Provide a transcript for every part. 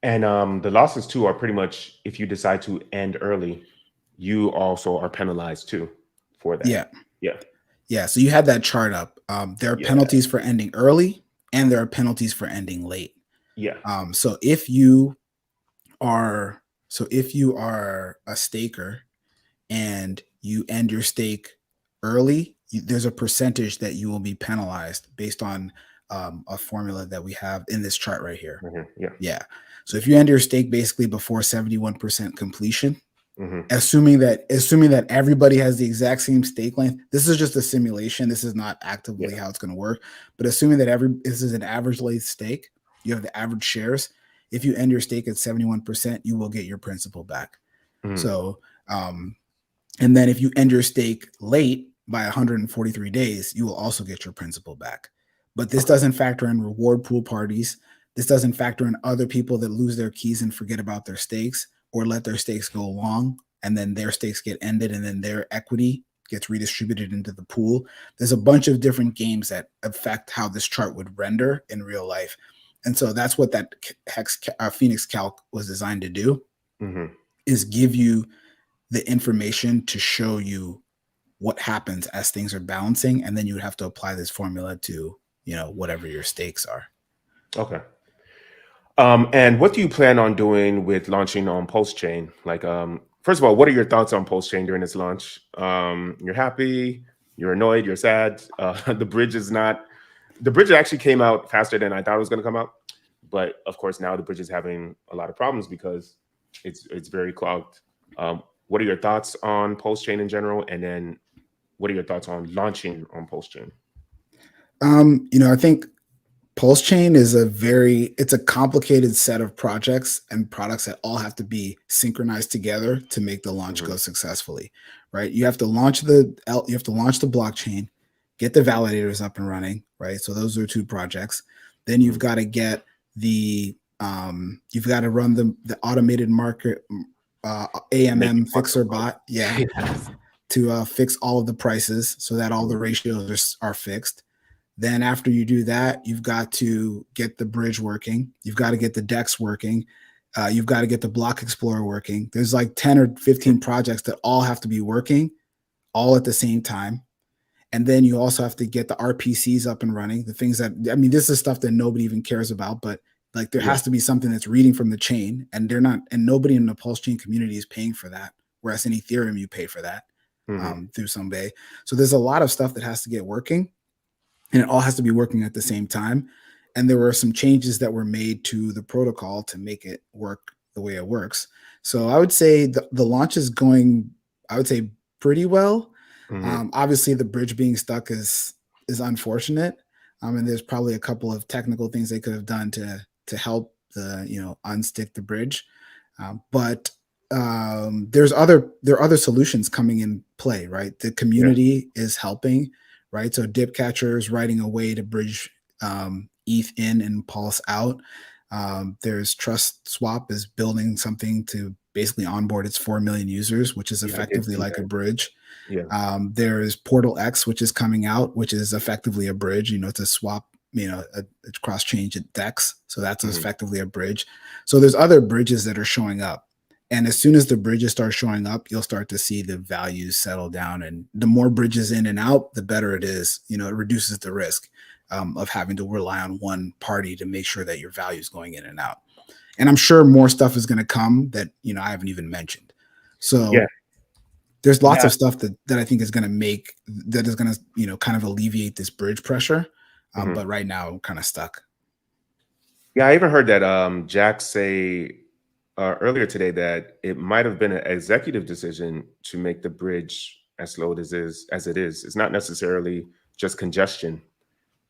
And the losses too are pretty much if you decide to end early, you also are penalized too for that. Yeah. Yeah. Yeah. So you had that chart up. There are Yeah. penalties for ending early and there are penalties for ending late. Yeah. So if you are a staker and you end your stake early, there's a percentage that you will be penalized based on a formula that we have in this chart right here. Yeah. Yeah. So if you end your stake basically before 71% completion, Hmm. assuming that everybody has the exact same stake length, this is just a simulation. This is not actively Yeah. how it's going to work. But assuming that this is an average length stake, you have the average shares. If you end your stake at 71%, you will get your principal back. Hmm. So, and then if you end your stake late by 143 days, you will also get your principal back. But this Okay. doesn't factor in reward pool parties. This doesn't factor in other people that lose their keys and forget about their stakes or let their stakes go long and then their stakes get ended and then their equity gets redistributed into the pool. There's a bunch of different games that affect how this chart would render in real life. And so that's what that Phoenix calc was designed to do, Hmm. is give you the information to show you what happens as things are balancing, and then you would have to apply this formula to whatever your stakes are. Okay. And what do you plan on doing with launching on PulseChain? Like, first of all, what are your thoughts on PulseChain during its launch? You're happy, you're annoyed, you're sad. The bridge actually came out faster than I thought it was going to come out. But of course, now the bridge is having a lot of problems because it's very clogged. What are your thoughts on PulseChain in general? And then what are your thoughts on launching on PulseChain? I think PulseChain is it's a complicated set of projects and products that all have to be synchronized together to make the launch Hmm. go successfully, right? You have to launch the blockchain, get the validators up and running, right? So those are two projects. Then you've got to get you've got to run the automated market Make AMM it fixer bot, yeah, yes. to fix all of the prices so that all the ratios are fixed. Then after you do that, you've got to get the bridge working. You've got to get the DEX working. You've got to get the Block Explorer working. There's like 10 or 15 projects that all have to be working all at the same time. And then you also have to get the RPCs up and running. The things that, I mean, this is stuff that nobody even cares about, but like there Yeah. has to be something that's reading from the chain, and they're not, and nobody in the Pulse chain community is paying for that. Whereas in Ethereum, you pay for that Hmm. through some way. So there's a lot of stuff that has to get working, and it all has to be working at the same time. And there were some changes that were made to the protocol to make it work the way it works. So I would say the launch is going, I would say, pretty well. Hmm. Obviously, the bridge being stuck is unfortunate, and there's probably a couple of technical things they could have done to help unstick the bridge. But there are other solutions coming in play, right? The Yeah. community is helping, right? So Dipcatcher is writing a way to bridge ETH in and Pulse out. There's Trust Swap is building something to basically onboard its 4 million users, which is Yeah. I did effectively see like a that. bridge. Yeah. There is Portal X, which is coming out, which is effectively a bridge, to swap, a cross change at DEX. So that's Hmm. effectively a bridge. So there's other bridges that are showing up. And as soon as the bridges start showing up, you'll start to see the values settle down. And the more bridges in and out, the better it is. It reduces the risk of having to rely on one party to make sure that your value is going in and out. And I'm sure more stuff is going to come that, I haven't even mentioned. Yeah. So there's lots Yeah. of stuff that I think is going to kind of alleviate this bridge pressure. Hmm. But right now I'm kind of stuck. Yeah. I even heard that Jack say earlier today that it might have been an executive decision to make the bridge as slow as it is. It's not necessarily just congestion.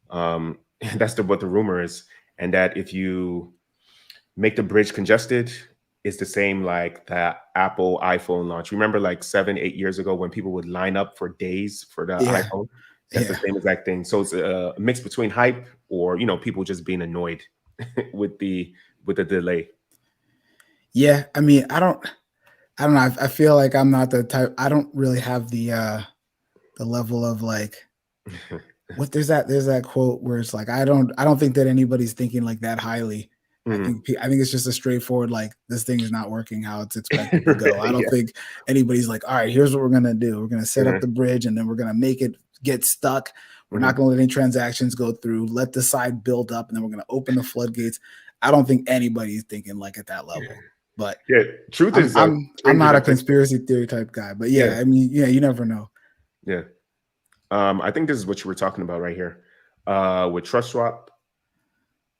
That's what the rumor is, and that if you make the bridge congested, it's the same like the Apple iPhone launch. Remember, like 7, 8 years ago, when people would line up for days for the Yeah. iPhone? That's the Yeah. same exact thing. So it's a mix between hype or people just being annoyed with the delay. Yeah. I mean, I don't know. I feel like I'm not the type, I don't really have the level of like, there's that quote where it's like, I don't think that anybody's thinking like that highly. I Mhm. think it's just a straightforward, like, this thing is not working how it's expected to go. I don't Yeah. think anybody's like, all right, here's what we're gonna do. We're gonna set up Mhm. the bridge and then we're gonna make it get stuck. We're not Mhm. gonna let any transactions go through, let the side build up, and then we're gonna open the floodgates. I don't think anybody's thinking like at that level. But Yeah. Truth is I'm stranger not a than fiction. conspiracy theory type guy. But Yeah. yeah, I mean, yeah, you never know. Yeah. I think this is what you were talking about right here. With Trust Swap.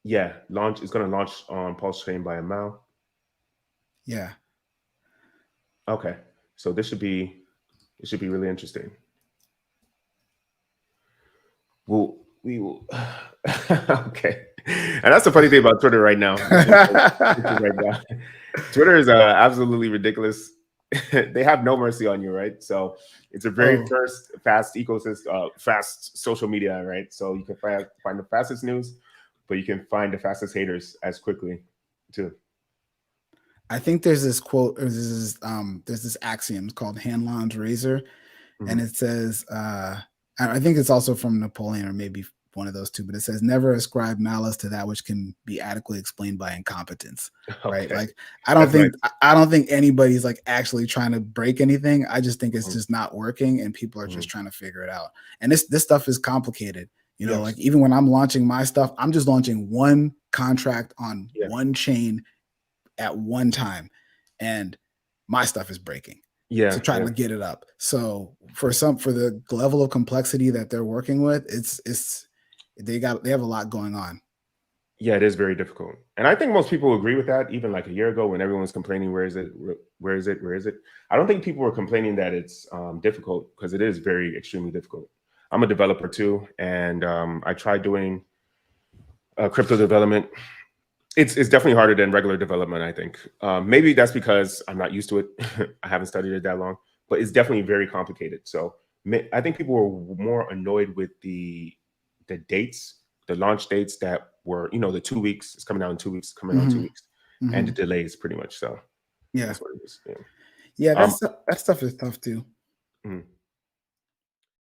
Yeah, launch is going to launch on PulseChain by a mile. Yeah. Okay, so it should be really interesting. We will. Okay, and that's the funny thing about Twitter right now. Right now. Twitter is absolutely ridiculous. They have no mercy on you, right? So it's a very fast ecosystem, fast social media, right? So you can find the fastest news, but you can find the fastest haters as quickly too. I think there's this quote, or there's this axiom called 𝘊𝘰𝘯𝘦, and it says, I think it's also from Napoleon or maybe one of those two, but it says, never ascribe malice to that which can be adequately explained by incompetence. Right? Okay. Like, I don't think anybody's like actually trying to break anything. I just think it's just not working and people are just trying to figure it out. And this stuff is complicated. You know, like even when I'm launching my stuff, I'm just launching one contract on one chain at one time, and my stuff is breaking. To try to get it up. So for the level of complexity that they're working with, they have a lot going on. Yeah, it is very difficult. And I think most people agree with that, even like a year ago when everyone was complaining, where is it? Where is it? Where is it? I don't think people were complaining that it's difficult, because it is very extremely difficult. I'm a developer too, and I tried doing crypto development. It's definitely harder than regular development, I think. Maybe that's because I'm not used to it. I haven't studied it that long, but it's definitely very complicated. So I think people were more annoyed with the dates, the launch dates that were, the 2 weeks. It's coming out in 2 weeks, coming out in 2 weeks, and the delays pretty much. So yeah, that's what it is. Yeah, that stuff is tough too.